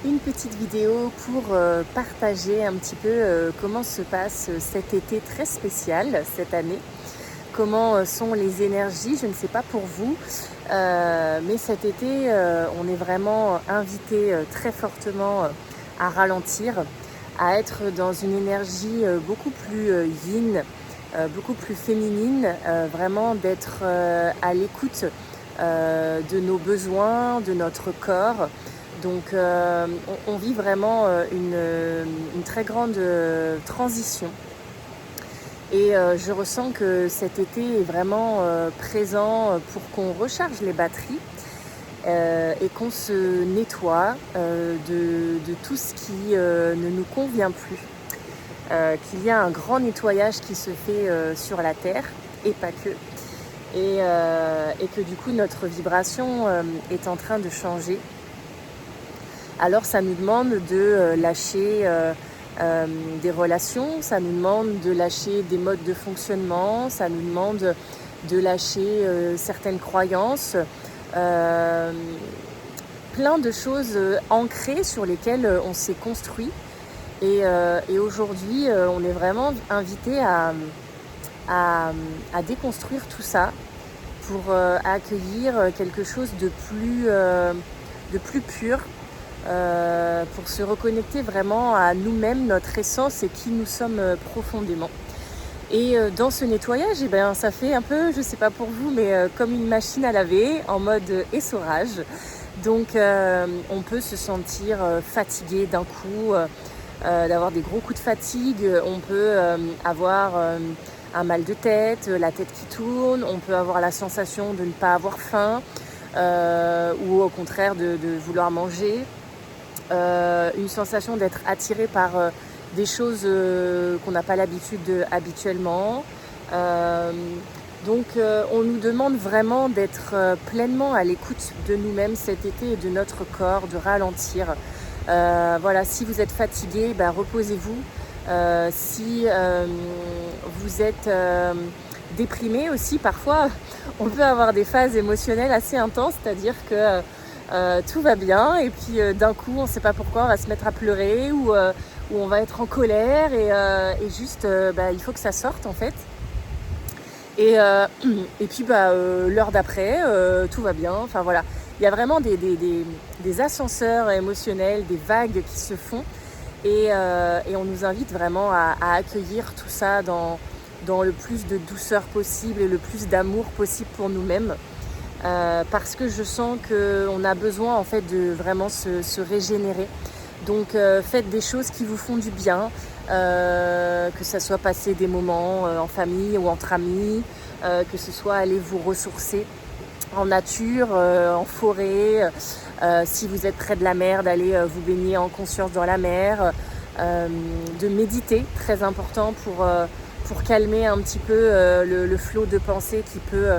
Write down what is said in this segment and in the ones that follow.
Une petite vidéo pour partager un petit peu comment se passe cet été très spécial cette année. Comment sont les énergies, je ne sais pas pour vous, mais cet été, on est vraiment invité très fortement à ralentir, à être dans une énergie beaucoup plus yin, beaucoup plus féminine, vraiment d'être à l'écoute de nos besoins, de notre corps. Donc on vit vraiment une très grande transition. Et je ressens que cet été est vraiment présent pour qu'on recharge les batteries et qu'on se nettoie de tout ce qui ne nous convient plus. Qu'il y a un grand nettoyage qui se fait sur la Terre, et pas que. Et que du coup notre vibration est en train de changer. Alors ça nous demande de lâcher des relations, ça nous demande de lâcher des modes de fonctionnement, ça nous demande de lâcher certaines croyances, plein de choses ancrées sur lesquelles on s'est construit. Et aujourd'hui, on est vraiment invité à déconstruire tout ça pour accueillir quelque chose de plus pur, pour se reconnecter vraiment à nous-mêmes, notre essence et qui nous sommes profondément. Et dans ce nettoyage, ça fait un peu, je ne sais pas pour vous, mais comme une machine à laver en mode essorage. Donc on peut se sentir fatigué d'un coup, d'avoir des gros coups de fatigue, on peut avoir un mal de tête, la tête qui tourne, on peut avoir la sensation de ne pas avoir faim ou au contraire de vouloir manger. Une sensation d'être attiré par des choses qu'on n'a pas l'habitude habituellement. Donc on nous demande vraiment d'être pleinement à l'écoute de nous-mêmes cet été et de notre corps, de ralentir. Voilà, si vous êtes fatigué, reposez-vous. Si vous êtes déprimé aussi, parfois on peut avoir des phases émotionnelles assez intenses, c'est-à-dire que tout va bien et puis d'un coup on ne sait pas pourquoi on va se mettre à pleurer ou on va être en colère et juste il faut que ça sorte en fait. Et puis l'heure d'après tout va bien, enfin voilà, il y a vraiment des ascenseurs émotionnels, des vagues qui se font et on nous invite vraiment à accueillir tout ça dans le plus de douceur possible et le plus d'amour possible pour nous-mêmes. Parce que je sens qu'on a besoin en fait de vraiment se régénérer. Donc faites des choses qui vous font du bien, que ça soit passer des moments en famille ou entre amis, que ce soit aller vous ressourcer en nature, en forêt, si vous êtes près de la mer, d'aller vous baigner en conscience dans la mer, de méditer, très important pour calmer un petit peu le flot de pensée qui peut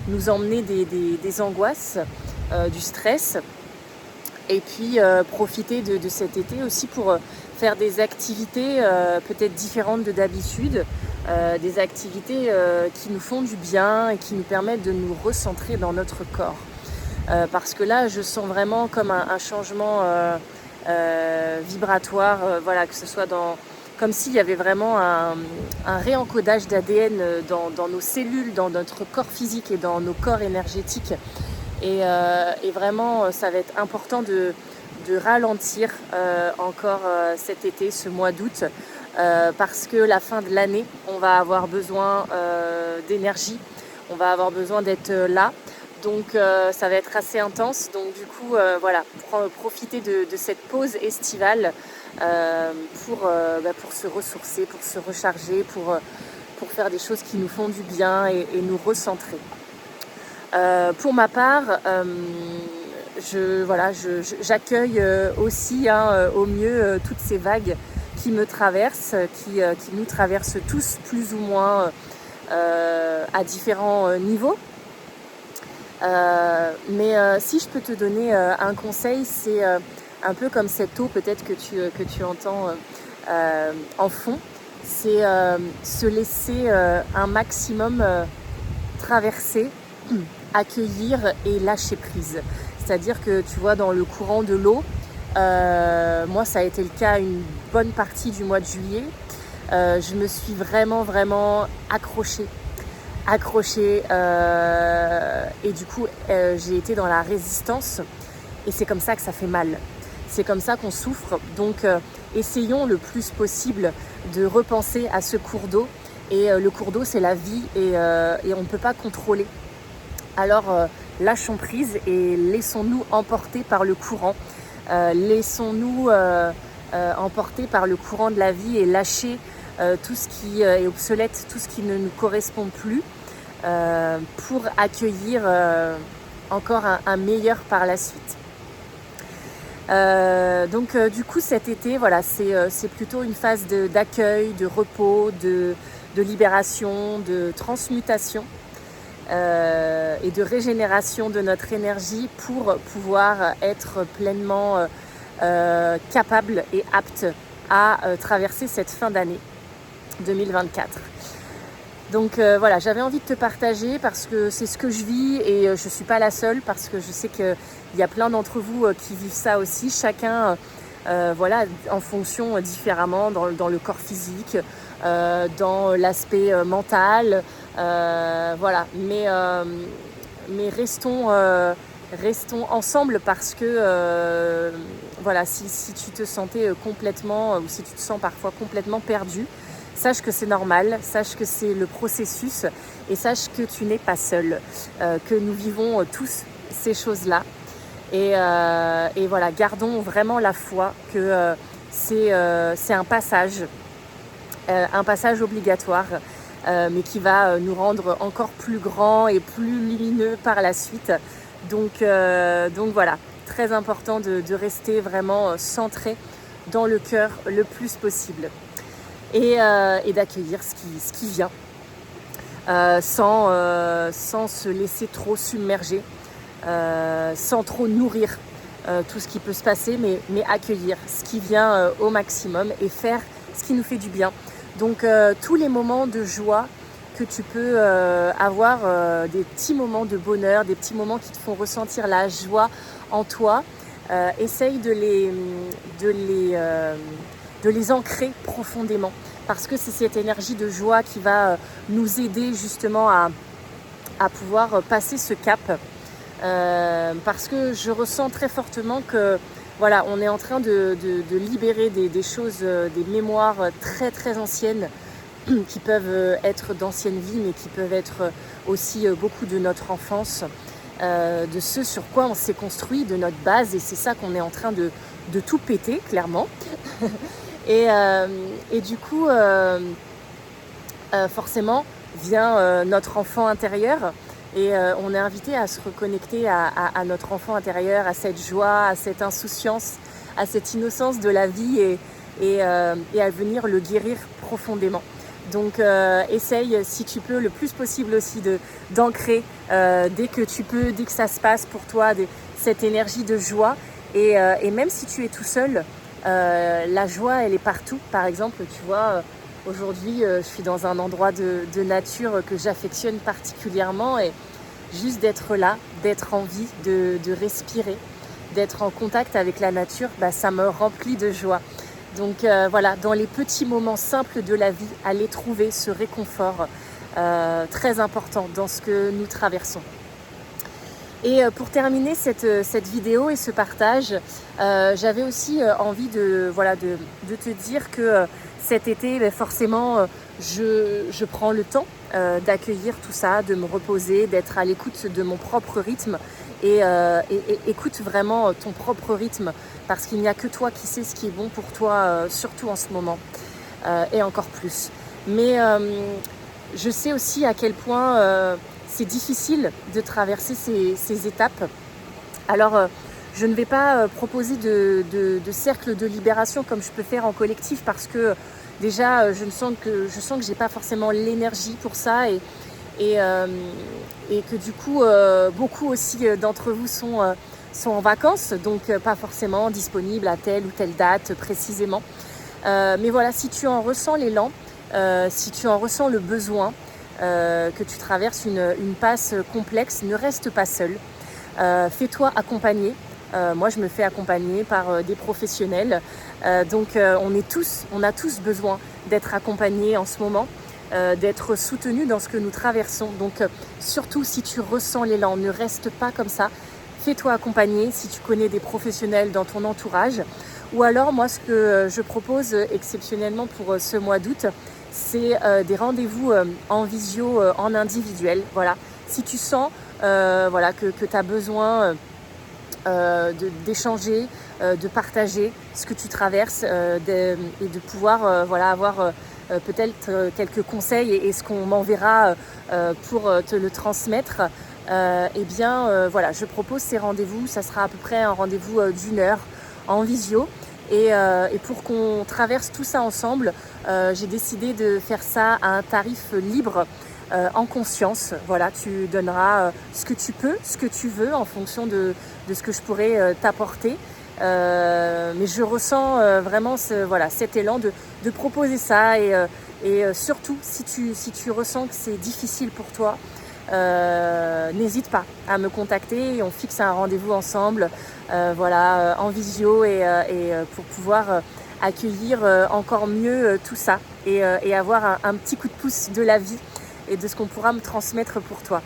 nous emmener des angoisses, du stress. Et puis profiter de cet été aussi pour faire des activités peut-être différentes de d'habitude, des activités qui nous font du bien et qui nous permettent de nous recentrer dans notre corps. Parce que là, je sens vraiment comme un changement vibratoire, voilà, que ce soit comme s'il y avait vraiment un réencodage d'ADN dans nos cellules, dans notre corps physique et dans nos corps énergétiques. Et vraiment, ça va être important de ralentir encore cet été, ce mois d'août, parce que la fin de l'année, on va avoir besoin d'énergie, on va avoir besoin d'être là. Donc ça va être assez intense. Donc du coup, voilà, profiter de cette pause estivale pour se ressourcer, pour se recharger, pour faire des choses qui nous font du bien et nous recentrer. Pour ma part, j'accueille aussi au mieux toutes ces vagues qui me traversent, qui nous traversent tous plus ou moins à différents niveaux. Mais si je peux te donner un conseil, c'est un peu comme cette eau peut-être que tu entends en fond, c'est se laisser un maximum traverser, accueillir et lâcher prise. C'est-à-dire que tu vois, dans le courant de l'eau, Moi, ça a été le cas une bonne partie du mois de juillet. Je me suis vraiment accrochée. Et du coup, j'ai été dans la résistance. Et c'est comme ça que ça fait mal. C'est comme ça qu'on souffre. Donc, essayons le plus possible de repenser à ce cours d'eau. Et le cours d'eau, c'est la vie et on ne peut pas contrôler. Alors, lâchons prise et laissons-nous emporter par le courant. Laissons-nous emporter par le courant de la vie et lâcher tout ce qui est obsolète, tout ce qui ne nous correspond plus pour accueillir encore un meilleur par la suite. Donc du coup cet été, voilà, c'est plutôt une phase d'accueil, de repos, de libération, de transmutation et de régénération de notre énergie pour pouvoir être pleinement capable et apte à traverser cette fin d'année 2024. Donc voilà, j'avais envie de te partager parce que c'est ce que je vis et je ne suis pas la seule parce que je sais qu'il y a plein d'entre vous qui vivent ça aussi, chacun voilà, en fonction différemment dans le corps physique, dans l'aspect mental, voilà. Mais restons ensemble parce que voilà, si tu te sentais complètement ou si tu te sens parfois complètement perdu, sache que c'est normal, sache que c'est le processus et sache que tu n'es pas seul, que nous vivons tous ces choses-là. Et voilà, gardons vraiment la foi que c'est un passage obligatoire, mais qui va nous rendre encore plus grands et plus lumineux par la suite. Donc voilà, très important de rester vraiment centré dans le cœur le plus possible. Et d'accueillir ce qui vient sans se laisser trop submerger, sans trop nourrir tout ce qui peut se passer, mais accueillir ce qui vient au maximum et faire ce qui nous fait du bien. Donc tous les moments de joie que tu peux avoir, des petits moments de bonheur, des petits moments qui te font ressentir la joie en toi, essaye de les ancrer profondément parce que c'est cette énergie de joie qui va nous aider justement à pouvoir passer ce cap parce que je ressens très fortement que voilà, on est en train de libérer des choses, des mémoires très très anciennes qui peuvent être d'anciennes vies mais qui peuvent être aussi beaucoup de notre enfance, de ce sur quoi on s'est construit, de notre base et c'est ça qu'on est en train de tout péter clairement. Et du coup, forcément, vient notre enfant intérieur et on est invité à se reconnecter à notre enfant intérieur, à cette joie, à cette insouciance, à cette innocence de la vie et à venir le guérir profondément. Donc essaye si tu peux le plus possible aussi d'ancrer dès que tu peux, dès que ça se passe pour toi, cette énergie de joie et même si tu es tout seul, la joie elle est partout. Par exemple, tu vois, aujourd'hui je suis dans un endroit de nature que j'affectionne particulièrement et juste d'être là, d'être en vie, de respirer, d'être en contact avec la nature, bah, ça me remplit de joie. Donc voilà, dans les petits moments simples de la vie, allez trouver ce réconfort très important dans ce que nous traversons. Et pour terminer cette vidéo et ce partage, j'avais aussi envie de te dire que cet été, forcément, je prends le temps d'accueillir tout ça, de me reposer, d'être à l'écoute de mon propre rythme et écoute vraiment ton propre rythme parce qu'il n'y a que toi qui sais ce qui est bon pour toi, surtout en ce moment et encore plus. Mais je sais aussi à quel point c'est difficile de traverser ces étapes. Alors, je ne vais pas proposer de cercle de libération comme je peux faire en collectif parce que déjà, je sens que j'ai pas forcément l'énergie pour ça et que du coup, beaucoup aussi d'entre vous sont en vacances, donc pas forcément disponibles à telle ou telle date précisément. Mais voilà, si tu en ressens l'élan, si tu en ressens le besoin, que tu traverses une passe complexe, ne reste pas seul. Fais-toi accompagner Moi, je me fais accompagner par des professionnels. Donc, on a tous besoin d'être accompagnés en ce moment, d'être soutenus dans ce que nous traversons. Donc, surtout si tu ressens l'élan, ne reste pas comme ça. Fais-toi accompagner si tu connais des professionnels dans ton entourage. Ou alors, moi, ce que je propose exceptionnellement pour ce mois d'août, c'est des rendez-vous en visio, en individuel. Voilà. Si tu sens que tu as besoin d'échanger, de partager ce que tu traverses et de pouvoir avoir peut-être quelques conseils et ce qu'on m'enverra pour te le transmettre, je propose ces rendez-vous. Ça sera à peu près un rendez-vous d'1 heure en visio. Et pour qu'on traverse tout ça ensemble, j'ai décidé de faire ça à un tarif libre, en conscience. Voilà, tu donneras ce que tu peux, ce que tu veux en fonction de ce que je pourrais t'apporter. Mais je ressens vraiment cet élan de proposer ça et surtout si tu ressens que c'est difficile pour toi, n'hésite pas à me contacter et on fixe un rendez-vous ensemble en visio et pour pouvoir accueillir encore mieux tout ça et avoir un petit coup de pouce de la vie et de ce qu'on pourra me transmettre pour toi.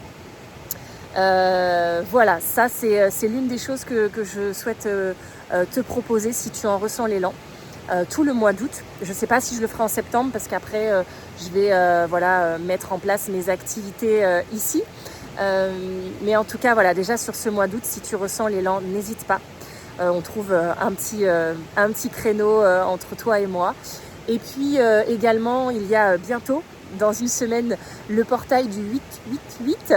Ça c'est l'une des choses que je souhaite te proposer si tu en ressens l'élan. Tout le mois d'août. Je ne sais pas si je le ferai en septembre parce qu'après je vais mettre en place mes activités ici. Mais en tout cas, déjà sur ce mois d'août, si tu ressens l'élan, n'hésite pas. On trouve un petit créneau entre toi et moi. Et puis également, il y a bientôt, dans une semaine, le portail du 888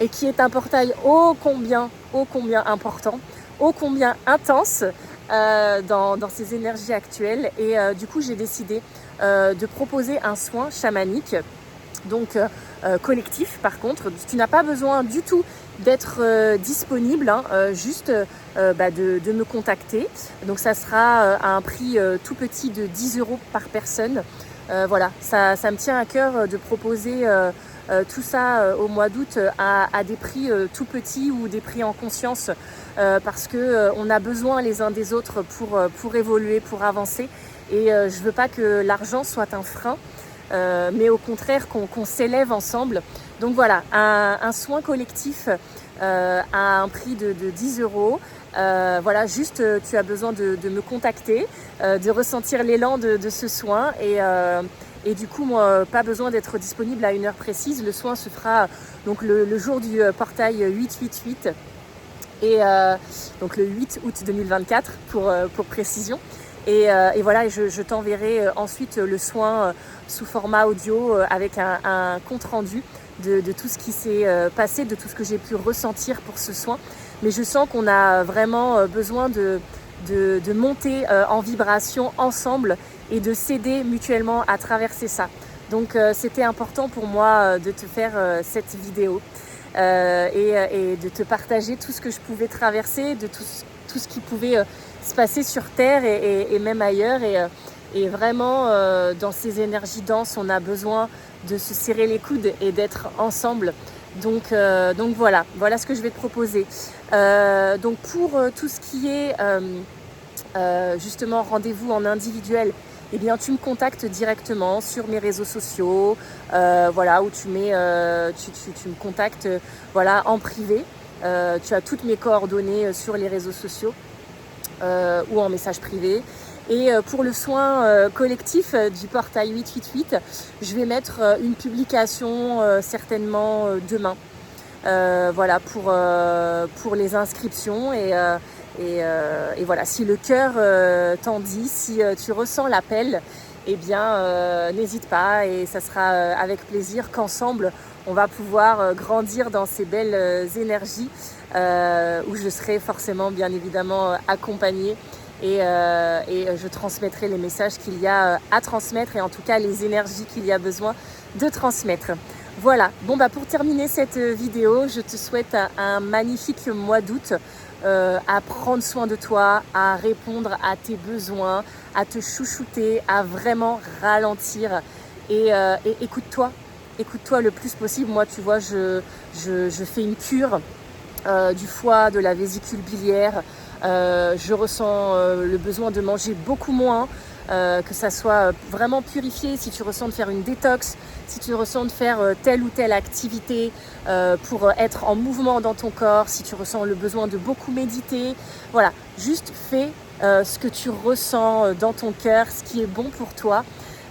et qui est un portail ô combien important, ô combien intense dans ces énergies actuelles. Et du coup, j'ai décidé de proposer un soin chamanique, donc collectif. Par contre, tu n'as pas besoin du tout d'être disponible, juste de me contacter. Donc ça sera à un prix tout petit de 10 € par personne. Ça me tient à cœur de proposer tout ça au mois d'août à des prix tout petits ou des prix en conscience, parce que on a besoin les uns des autres pour évoluer, pour avancer. Et je veux pas que l'argent soit un frein, mais au contraire qu'on s'élève ensemble. Donc voilà, un soin collectif à un prix de 10 €. Juste tu as besoin de me contacter, de ressentir l'élan de ce soin et du coup moi pas besoin d'être disponible à une heure précise. Le soin se fera donc le jour du portail 888 et donc le 8 août 2024 pour précision. Et je t'enverrai ensuite le soin sous format audio avec un compte rendu de tout ce qui s'est passé, de tout ce que j'ai pu ressentir pour ce soin. Mais je sens qu'on a vraiment besoin de monter en vibration ensemble et de s'aider mutuellement à traverser ça. Donc c'était important pour moi de te faire cette vidéo et de te partager tout ce que je pouvais traverser, de tout ce qui pouvait se passer sur Terre et même ailleurs. Et vraiment, dans ces énergies denses, on a besoin de se serrer les coudes et d'être ensemble. Donc voilà ce que je vais te proposer. Donc pour tout ce qui est justement rendez-vous en individuel, eh bien tu me contactes directement sur mes réseaux sociaux, où tu me contactes en privé. Tu as toutes mes coordonnées sur les réseaux sociaux ou en message privé. Et pour le soin collectif du portail 888, je vais mettre une publication certainement demain. Pour les inscriptions et si le cœur t'en dit, si tu ressens l'appel, eh bien n'hésite pas et ça sera avec plaisir qu'ensemble on va pouvoir grandir dans ces belles énergies où je serai forcément bien évidemment accompagnée et je transmettrai les messages qu'il y a à transmettre et en tout cas les énergies qu'il y a besoin de transmettre. Voilà, pour terminer cette vidéo, je te souhaite un magnifique mois d'août, à prendre soin de toi, à répondre à tes besoins, à te chouchouter, à vraiment ralentir et écoute-toi le plus possible. Moi, tu vois, je fais une cure du foie, de la vésicule biliaire, Je ressens le besoin de manger beaucoup moins, que ça soit vraiment purifié, si tu ressens de faire une détox, si tu ressens de faire telle ou telle activité pour être en mouvement dans ton corps, si tu ressens le besoin de beaucoup méditer. Voilà, juste fais ce que tu ressens dans ton cœur, ce qui est bon pour toi.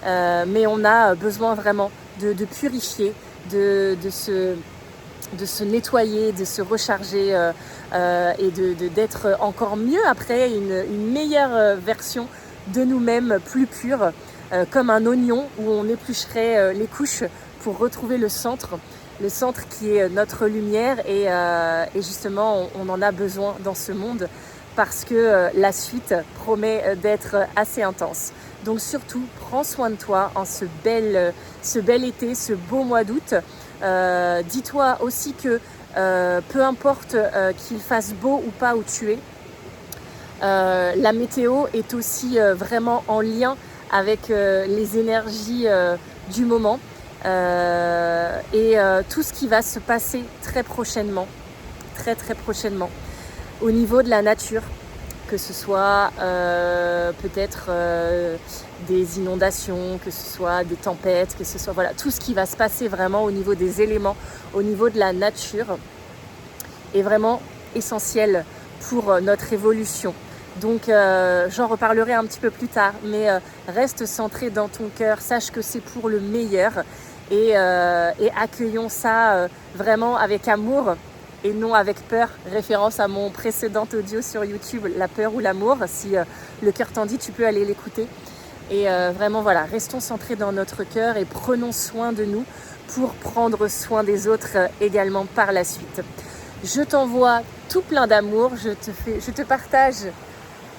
Mais on a besoin vraiment de purifier, de se nettoyer, de se recharger et d'être encore mieux après, une meilleure version de nous-mêmes, plus pure, comme un oignon où on éplucherait les couches pour retrouver le centre qui est notre lumière et justement on en a besoin dans ce monde parce que la suite promet d'être assez intense. Donc surtout, prends soin de toi en ce bel été, ce beau mois d'août. Dis-toi aussi que peu importe qu'il fasse beau ou pas où tu es, la météo est aussi vraiment en lien avec les énergies du moment et tout ce qui va se passer très prochainement, très prochainement, au niveau de la nature, que ce soit peut-être des inondations, que ce soit des tempêtes, que ce soit voilà, tout ce qui va se passer vraiment au niveau des éléments, au niveau de la nature est vraiment essentiel pour notre évolution. Donc j'en reparlerai un petit peu plus tard, mais reste centré dans ton cœur, sache que c'est pour le meilleur et accueillons ça vraiment avec amour et non avec peur, référence à mon précédent audio sur YouTube, La peur ou l'amour. Si le cœur t'en dit, tu peux aller l'écouter. Et vraiment voilà, restons centrés dans notre cœur et prenons soin de nous pour prendre soin des autres également par la suite. Je t'envoie tout plein d'amour, je te partage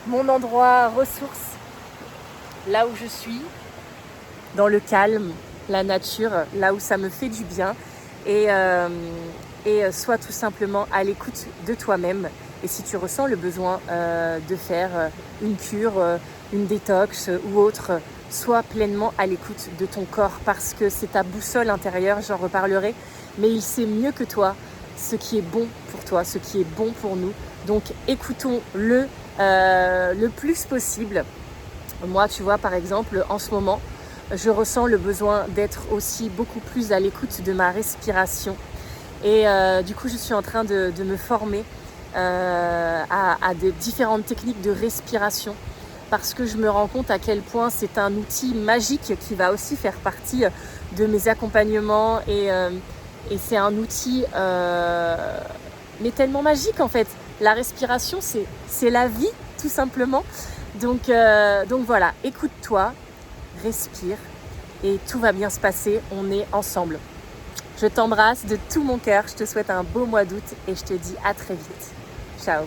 mon endroit ressource, là où je suis, dans le calme, la nature, là où ça me fait du bien et sois tout simplement à l'écoute de toi-même. Et si tu ressens le besoin de faire une cure, une détox ou autre, sois pleinement à l'écoute de ton corps parce que c'est ta boussole intérieure, j'en reparlerai, mais il sait mieux que toi ce qui est bon pour toi, ce qui est bon pour nous. Donc écoutons-le le plus possible. Moi, tu vois, par exemple, en ce moment, je ressens le besoin d'être aussi beaucoup plus à l'écoute de ma respiration. Et du coup, je suis en train de me former à des différentes techniques de respiration parce que je me rends compte à quel point c'est un outil magique qui va aussi faire partie de mes accompagnements et c'est un outil mais tellement magique en fait. La respiration, c'est la vie tout simplement. Donc voilà, écoute-toi, respire et tout va bien se passer, on est ensemble. Je t'embrasse de tout mon cœur, je te souhaite un beau mois d'août et je te dis à très vite. Ciao.